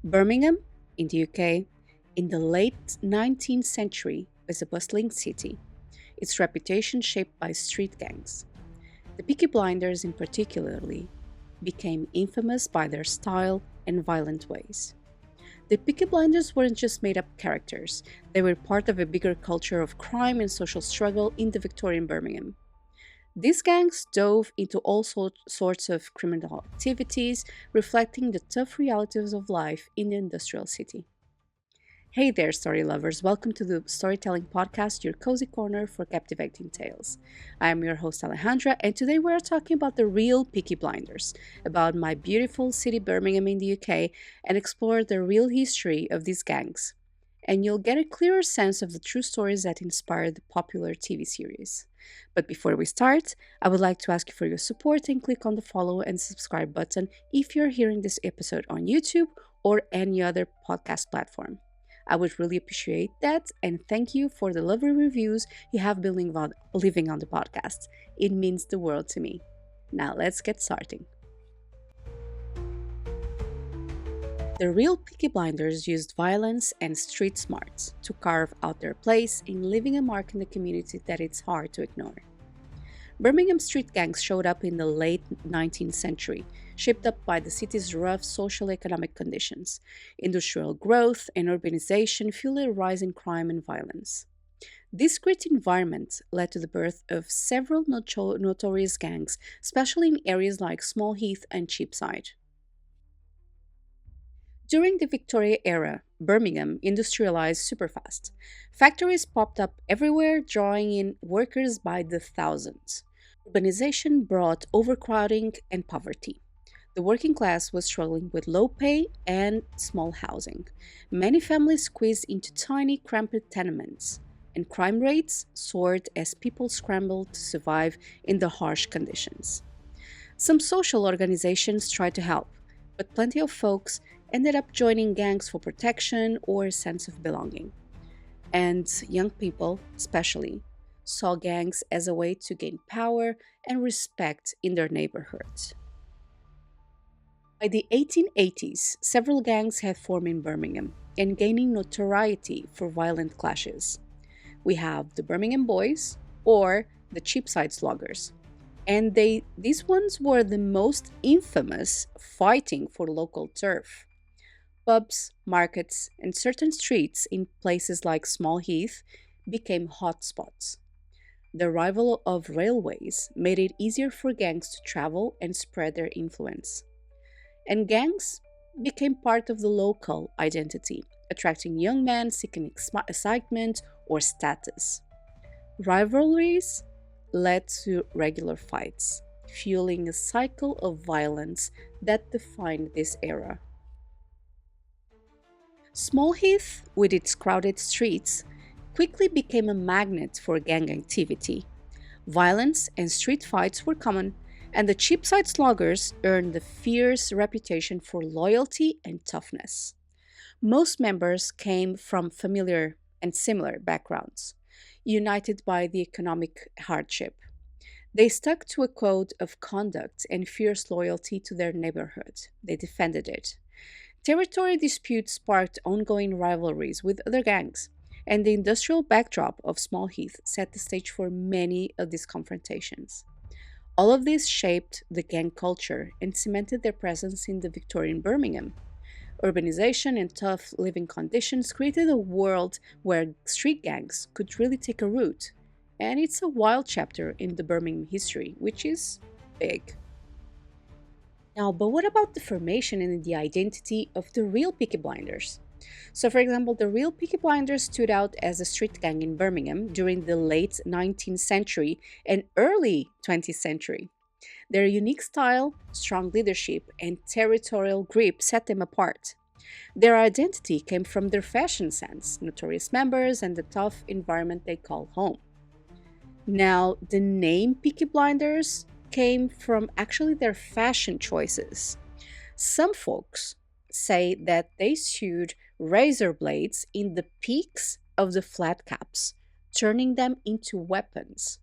Birmingham, in the UK, in the late 19th century, was a bustling city, its reputation shaped by street gangs. The Peaky Blinders, in particularly, became infamous by their style and violent ways. The Peaky Blinders weren't just made up characters, they were part of a bigger culture of crime and social struggle in the Victorian Birmingham. These gangs dove into all sorts of criminal activities, reflecting the tough realities of life in the industrial city. Hey there, story lovers. Welcome to the Storytelling Podcast, your cozy corner for captivating tales. I am your host, Alejandra, and today we are talking about the real Peaky Blinders, about my beautiful city, Birmingham, in the UK, and explore the real history of these gangs. And you'll get a clearer sense of the true stories that inspired the popular TV series. But before we start, I would like to ask you for your support and click on the follow and subscribe button if you're hearing this episode on YouTube or any other podcast platform. I would really appreciate that, and thank you for the lovely reviews you have been leaving on the podcast. It means the world to me. Now let's get started. The real Peaky Blinders used violence and street smarts to carve out their place in leaving a mark in the community that it's hard to ignore. Birmingham street gangs showed up in the late 19th century, shaped up by the city's rough socio-economic conditions. Industrial growth and urbanization fueled a rise in crime and violence. This grit environment led to the birth of several notorious gangs, especially in areas like Small Heath and Cheapside. During the Victoria era, Birmingham industrialized superfast. Factories popped up everywhere, drawing in workers by the thousands. Urbanization brought overcrowding and poverty. The working class was struggling with low pay and small housing. Many families squeezed into tiny, cramped tenements, and crime rates soared as people scrambled to survive in the harsh conditions. Some social organizations tried to help, but plenty of folks ended up joining gangs for protection or a sense of belonging. And young people, especially, saw gangs as a way to gain power and respect in their neighborhoods. By the 1880s, several gangs had formed in Birmingham and gaining notoriety for violent clashes. We have the Birmingham Boys or the Cheapside Sluggers. And these ones were the most infamous, fighting for local turf. Pubs, markets, and certain streets in places like Small Heath became hotspots. The arrival of railways made it easier for gangs to travel and spread their influence. And gangs became part of the local identity, attracting young men seeking excitement or status. Rivalries led to regular fights, fueling a cycle of violence that defined this era. Small Heath, with its crowded streets, quickly became a magnet for gang activity. Violence and street fights were common, and the Cheapside Sluggers earned a fierce reputation for loyalty and toughness. Most members came from familiar and similar backgrounds, united by the economic hardship. They stuck to a code of conduct and fierce loyalty to their neighborhood. They defended it. Territory disputes sparked ongoing rivalries with other gangs, and the industrial backdrop of Small Heath set the stage for many of these confrontations. All of this shaped the gang culture and cemented their presence in the Victorian Birmingham. Urbanization and tough living conditions created a world where street gangs could really take a root, and it's a wild chapter in the Birmingham history, which is big. Now, but what about the formation and the identity of the real Peaky Blinders? So, for example, the real Peaky Blinders stood out as a street gang in Birmingham during the late 19th century and early 20th century. Their unique style, strong leadership, and territorial grip set them apart. Their identity came from their fashion sense, notorious members, and the tough environment they call home. Now, the name Peaky Blinders came from actually their fashion choices. Some folks say that they sewed razor blades in the peaks of the flat caps, turning them into weapons.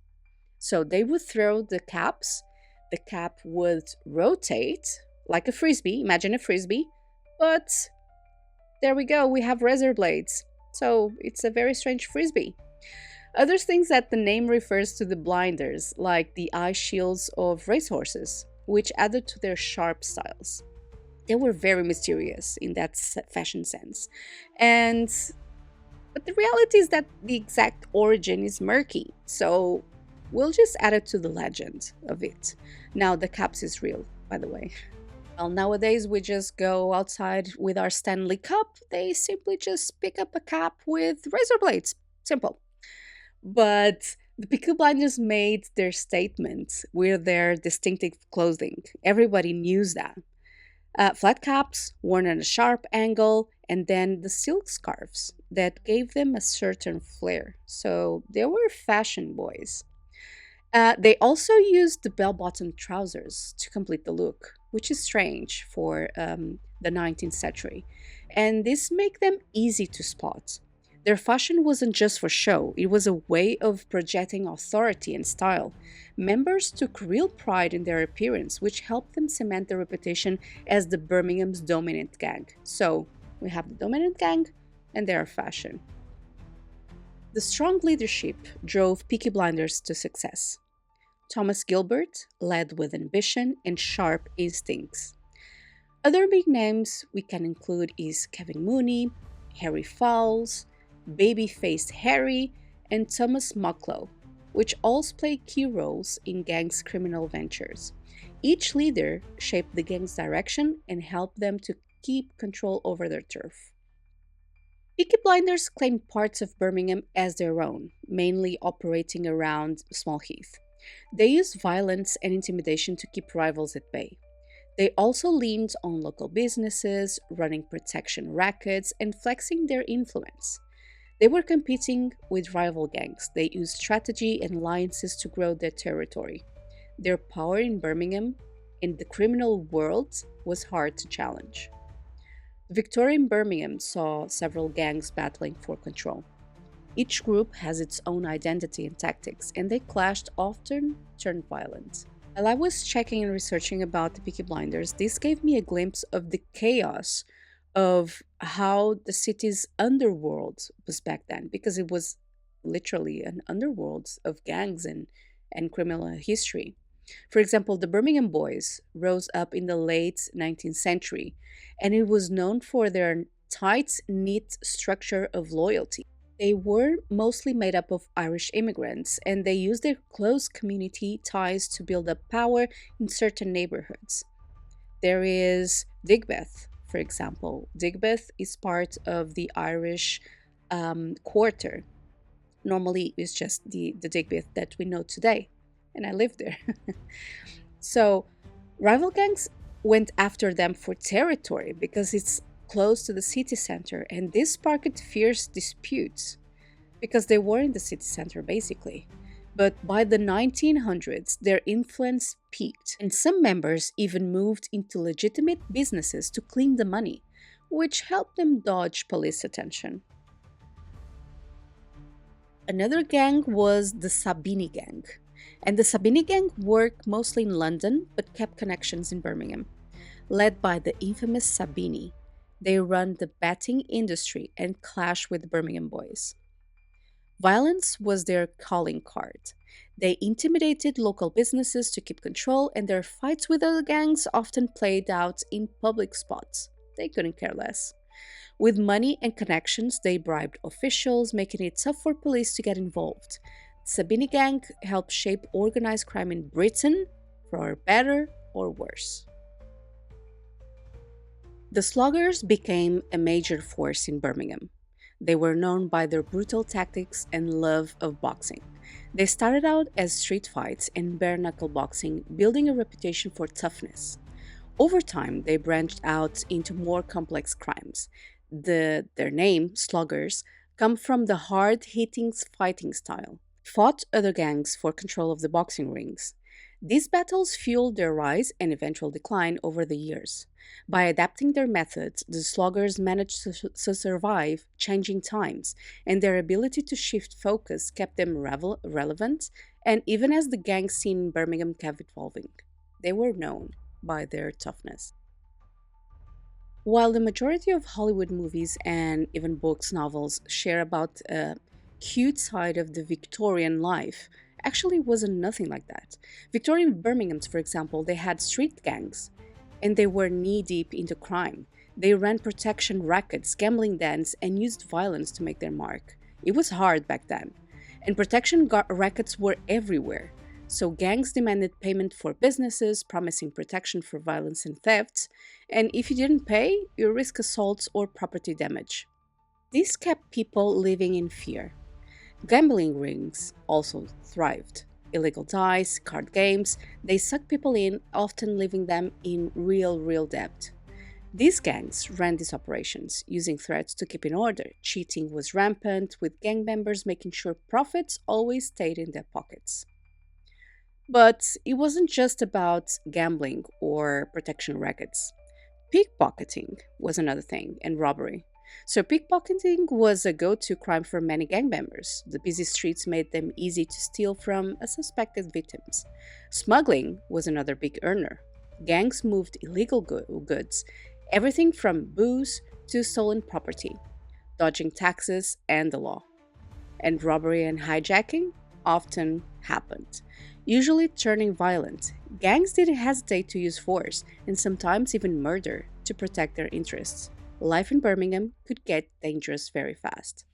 So they would throw the caps, the cap would rotate like a frisbee, imagine a frisbee, but there we go, we have razor blades. So it's a very strange frisbee. Others think that the name refers to the blinders, like the eye shields of racehorses, which added to their sharp styles. They were very mysterious in that fashion sense. And but the reality is that the exact origin is murky. So we'll just add it to the legend of it. Now the caps is real, by the way. Well, nowadays we just go outside with our Stanley Cup. They simply just pick up a cap with razor blades. Simple. But the Peaky Blinders made their statement with their distinctive clothing. Everybody knew that. Flat caps worn at a sharp angle, and then the silk scarves that gave them a certain flair. So they were fashion boys. They also used the bell bottom trousers to complete the look, which is strange for the 19th century. And this made them easy to spot. Their fashion wasn't just for show, it was a way of projecting authority and style. Members took real pride in their appearance, which helped them cement their reputation as the Birmingham's dominant gang. So, we have the dominant gang and their fashion. The strong leadership drove Peaky Blinders to success. Thomas Gilbert led with ambition and sharp instincts. Other big names we can include is Kevin Mooney, Harry Fowles, Baby-faced Harry, and Thomas Mucklow, which all play key roles in gang's criminal ventures. Each leader shaped the gang's direction and helped them to keep control over their turf. Peaky Blinders claimed parts of Birmingham as their own, mainly operating around Small Heath. They used violence and intimidation to keep rivals at bay. They also leaned on local businesses, running protection rackets, and flexing their influence. They were competing with rival gangs. They used strategy and alliances to grow their territory. Their power in Birmingham, in the criminal world, was hard to challenge. The Victorian Birmingham saw several gangs battling for control. Each group has its own identity and tactics, and they clashed, often turned violent. While I was checking and researching about the Peaky Blinders, this gave me a glimpse of the chaos of how the city's underworld was back then, because it was literally an underworld of gangs and criminal history. For example, the Birmingham Boys rose up in the late 19th century, and it was known for their tight knit structure of loyalty. They were mostly made up of Irish immigrants, and they used their close community ties to build up power in certain neighborhoods. There is Digbeth, for example. Digbeth is part of the Irish quarter. Normally, it's just the Digbeth that we know today, and I lived there. So, rival gangs went after them for territory because it's close to the city center, and this sparked fierce disputes because they were in the city center basically. But by the 1900s, their influence peaked, and some members even moved into legitimate businesses to clean the money, which helped them dodge police attention. Another gang was the Sabini gang, and the Sabini gang worked mostly in London but kept connections in Birmingham. Led by the infamous Sabini, they run the betting industry and clash with the Birmingham boys. Violence was their calling card. They intimidated local businesses to keep control, and their fights with other gangs often played out in public spots. They couldn't care less. With money and connections, they bribed officials, making it tough for police to get involved. The Sabini gang helped shape organized crime in Britain, for better or worse. The Sluggers became a major force in Birmingham. They were known by their brutal tactics and love of boxing. They started out as street fights and bare knuckle boxing, building a reputation for toughness. Over time, they branched out into more complex crimes. Their name, Sluggers, come from the hard-hitting fighting style. Fought other gangs for control of the boxing rings. These battles fueled their rise and eventual decline over the years. By adapting their methods, the Sluggers managed to survive changing times, and their ability to shift focus kept them relevant, and even as the gang scene in Birmingham kept evolving, they were known by their toughness. While the majority of Hollywood movies and even books, novels share about a cute side of the Victorian life, actually wasn't nothing like that. Victorian Birminghams, for example, they had street gangs and they were knee deep into crime. They ran protection rackets, gambling dens, and used violence to make their mark. It was hard back then, and rackets were everywhere. So gangs demanded payment for businesses, promising protection for violence and thefts, and if you didn't pay, you risk assaults or property damage. This kept people living in fear. Gambling rings also thrived. Illegal dice, card games, they sucked people in, often leaving them in real debt. These gangs ran these operations, using threats to keep in order. Cheating was rampant, with gang members making sure profits always stayed in their pockets. But it wasn't just about gambling or protection rackets. Pickpocketing was another thing, and robbery. So, pickpocketing was a go to crime for many gang members. The busy streets made them easy to steal from suspected victims. Smuggling was another big earner. Gangs moved illegal goods, everything from booze to stolen property, dodging taxes and the law. And robbery and hijacking often happened, usually turning violent. Gangs didn't hesitate to use force and sometimes even murder to protect their interests. Life in Birmingham could get dangerous very fast.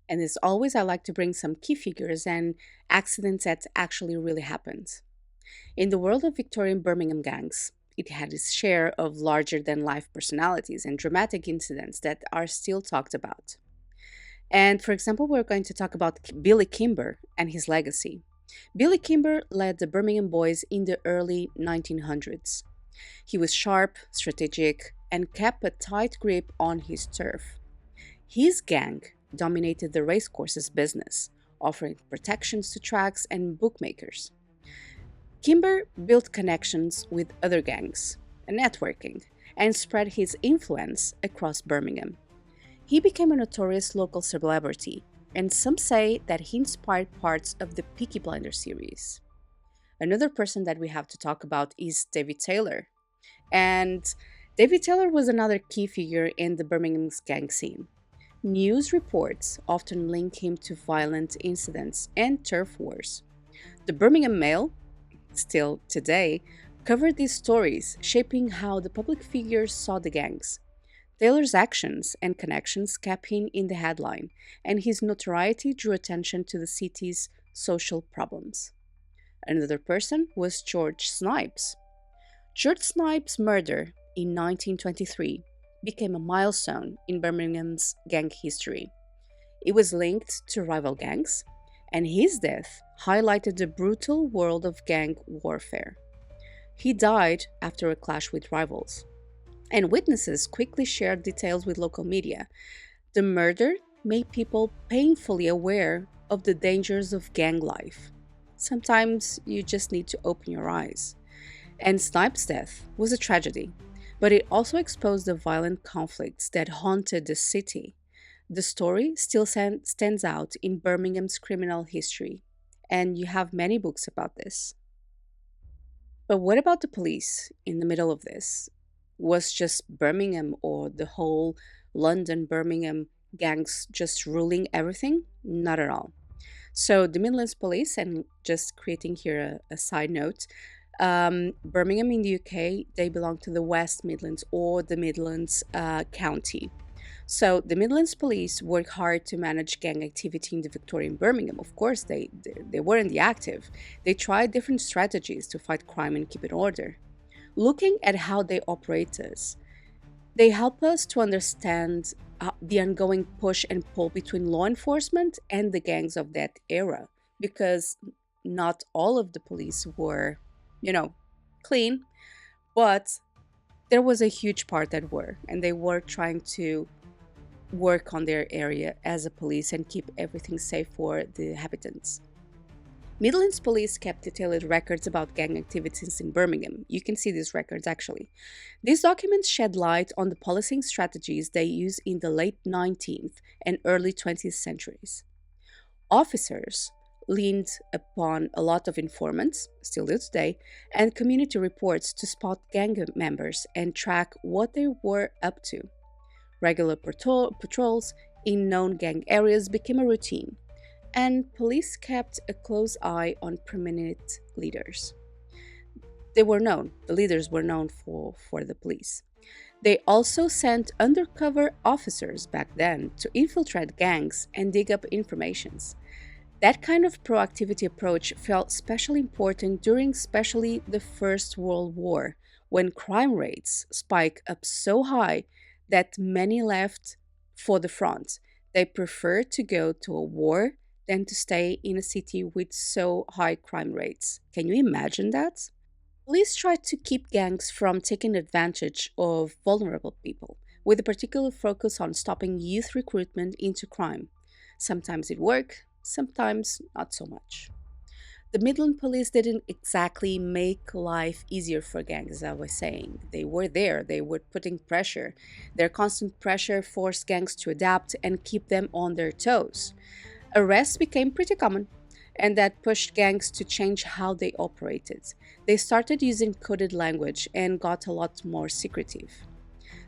And as always, I like to bring some key figures and accidents that actually really happened. In the world of Victorian Birmingham gangs, it had its share of larger than life personalities and dramatic incidents that are still talked about. And for example, we're going to talk about Billy Kimber and his legacy. Billy Kimber led the Birmingham Boys in the early 1900s. He was sharp, strategic, and kept a tight grip on his turf. His gang dominated the racecourses business, offering protections to tracks and bookmakers. Kimber built connections with other gangs, networking, and spread his influence across Birmingham. He became a notorious local celebrity, and some say that he inspired parts of the Peaky Blinders series. Another person that we have to talk about is David Taylor. And David Taylor was another key figure in the Birmingham's gang scene. News reports often link him to violent incidents and turf wars. The Birmingham Mail, still today, covered these stories, shaping how the public figures saw the gangs. Taylor's actions and connections kept him in the headline, and his notoriety drew attention to the city's social problems. Another person was George Snipes. George Snipes' murder in 1923 became a milestone in Birmingham's gang history. It was linked to rival gangs, and his death highlighted the brutal world of gang warfare. He died after a clash with rivals, and witnesses quickly shared details with local media. The murder made people painfully aware of the dangers of gang life. Sometimes you just need to open your eyes. And Snipes' death was a tragedy, but it also exposed the violent conflicts that haunted the city. The story still stands out in Birmingham's criminal history, and you have many books about this. But what about the police in the middle of this? Was just Birmingham or the whole London Birmingham gangs just ruling everything? Not at all. So, the Midlands Police, and just creating here a side note, Birmingham in the UK, they belong to the West Midlands or the Midlands County. So the Midlands Police work hard to manage gang activity in the Victorian Birmingham. Of course, they weren't the active. They tried different strategies to fight crime and keep it order. Looking at how they operate us, they help us to understand the ongoing push and pull between law enforcement and the gangs of that era, because not all of the police were, clean, but there was a huge part that were, and they were trying to work on their area as a police and keep everything safe for the inhabitants. Midlands Police kept detailed records about gang activities in Birmingham. You can see these records actually. These documents shed light on the policing strategies they used in the late 19th and early 20th centuries. Officers leaned upon a lot of informants, still do today, and community reports to spot gang members and track what they were up to. Regular patrols in known gang areas became a routine, and police kept a close eye on prominent leaders. The leaders were known for the police. They also sent undercover officers back then to infiltrate gangs and dig up informations. That kind of proactivity approach felt especially important during especially the First World War, when crime rates spiked up so high that many left for the front. They preferred to go to a war than to stay in a city with so high crime rates. Can you imagine that? Police tried to keep gangs from taking advantage of vulnerable people, with a particular focus on stopping youth recruitment into crime. Sometimes it worked, sometimes not so much. The Midland police didn't exactly make life easier for gangs, as I was saying. They were there, they were putting pressure. Their constant pressure forced gangs to adapt and keep them on their toes. Arrests became pretty common, and that pushed gangs to change how they operated. They started using coded language and got a lot more secretive.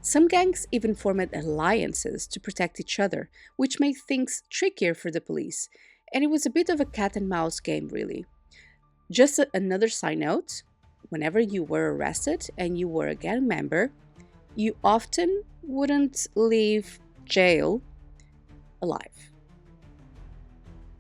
Some gangs even formed alliances to protect each other, which made things trickier for the police. And it was a bit of a cat and mouse game, really. Just another side note, whenever you were arrested and you were a gang member, you often wouldn't leave jail alive.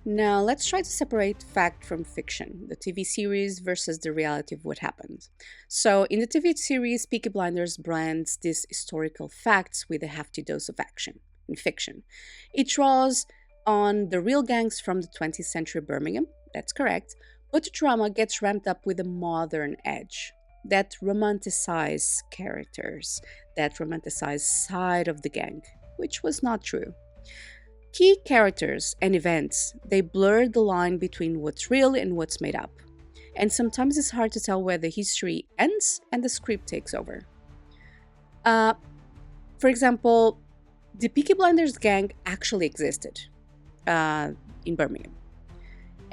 Now, let's try to separate fact from fiction, the TV series versus the reality of what happened. So, in the TV series, Peaky Blinders blends these historical facts with a hefty dose of action in fiction. It draws on the real gangs from the 20th century Birmingham, that's correct, but the drama gets ramped up with a modern edge that romanticizes characters, that romanticized side of the gang, which was not true. Key characters and events, they blur the line between what's real and what's made up. And sometimes it's hard to tell where the history ends and the script takes over. Uh, for example, the Peaky Blinders gang actually existed in Birmingham.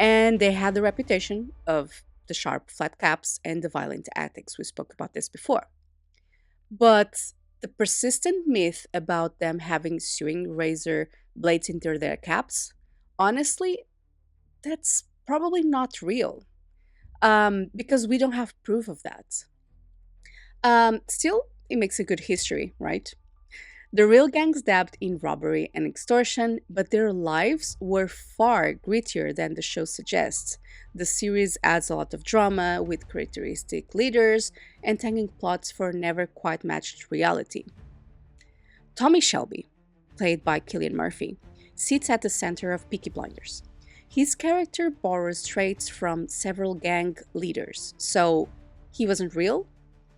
And they had the reputation of the sharp flat caps and the violent antics. We spoke about this before. But the persistent myth about them having sewing razor blades into their caps, honestly, that's probably not real because we don't have proof of that. Still, it makes a good history, right? The real gangs dabbed in robbery and extortion, but their lives were far grittier than the show suggests. The series adds a lot of drama with characteristic leaders and tangled plots for never quite matched reality. Tommy Shelby, played by Cillian Murphy, sits at the center of Peaky Blinders. His character borrows traits from several gang leaders, so he wasn't real,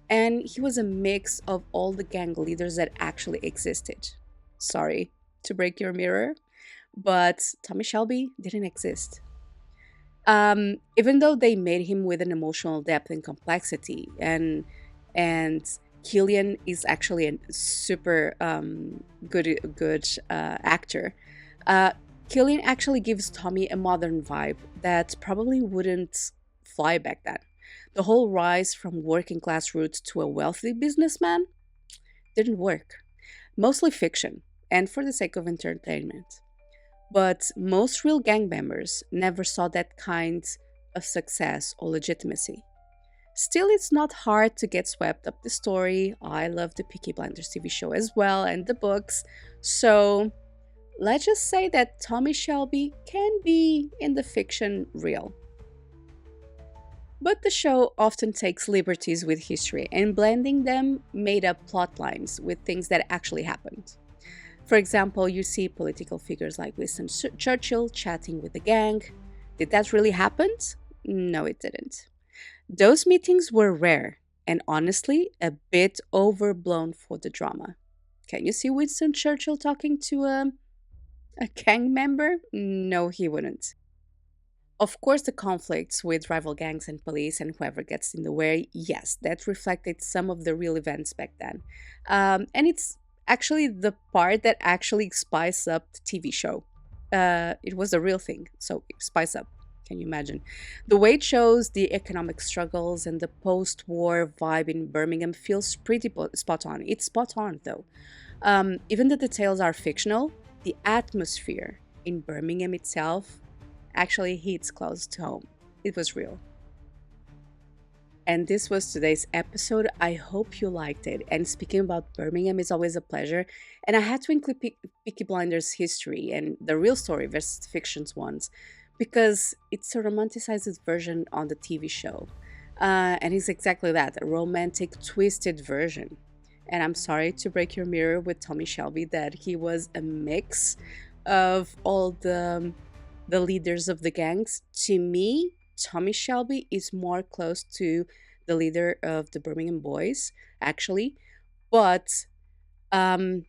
and he was a mix of all the gang leaders that actually existed. Sorry to break your mirror, but Tommy Shelby didn't exist. Even though they made him with an emotional depth and complexity, and Killian is actually a super good actor. Killian actually gives Tommy a modern vibe that probably wouldn't fly back then. The whole rise from working class roots to a wealthy businessman didn't work. Mostly fiction, and for the sake of entertainment. But most real gang members never saw that kind of success or legitimacy. Still, it's not hard to get swept up the story. I love the Peaky Blinders TV show as well and the books. So let's just say that Tommy Shelby can be in the fiction real. But the show often takes liberties with history and blending them made up plot lines with things that actually happened. For example, you see political figures like Winston Churchill chatting with the gang. Did that really happen? No, it didn't. Those meetings were rare and honestly a bit overblown for the drama. Can you see Winston Churchill talking to a gang member? No, he wouldn't. Of course, the conflicts with rival gangs and police and whoever gets in the way, yes, that reflected some of the real events back then. And it's actually the part that actually spiced up the TV show. It was a real thing, so it spiced up. Can you imagine? The way it shows the economic struggles and the post war vibe in Birmingham feels pretty spot on. It's spot on, though. Even the details are fictional, the atmosphere in Birmingham itself actually hits close to home. It was real. And this was today's episode. I hope you liked it. And speaking about Birmingham is always a pleasure. And I had to include Peaky Blinders' history and the real story versus the fiction's ones because it's a romanticized version on the TV show. And it's exactly that, a romantic, twisted version. And I'm sorry to break your mirror with Tommy Shelby that he was a mix of all the leaders of the gangs. To me, Tommy Shelby is more close to the leader of the Birmingham Boys, actually. But um,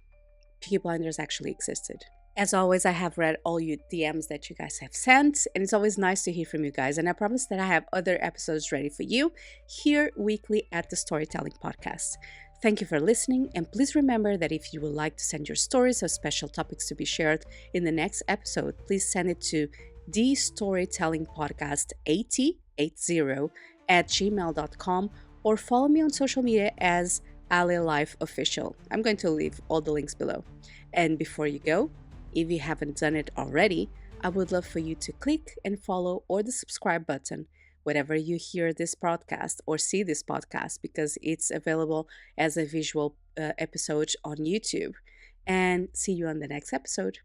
Peaky Blinders actually existed. As always, I have read all your DMs that you guys have sent, and it's always nice to hear from you guys. And I promise that I have other episodes ready for you here weekly at the Storytelling Podcast. Thank you for listening, and please remember that if you would like to send your stories or special topics to be shared in the next episode, please send it to the Storytelling Podcast 8080 at gmail.com or follow me on social media as Ale Life Official. I'm going to leave all the links below. And before you go, if you haven't done it already, I would love for you to click and follow or the subscribe button wherever you hear this podcast or see this podcast because it's available as a visual episode on YouTube. And see you on the next episode.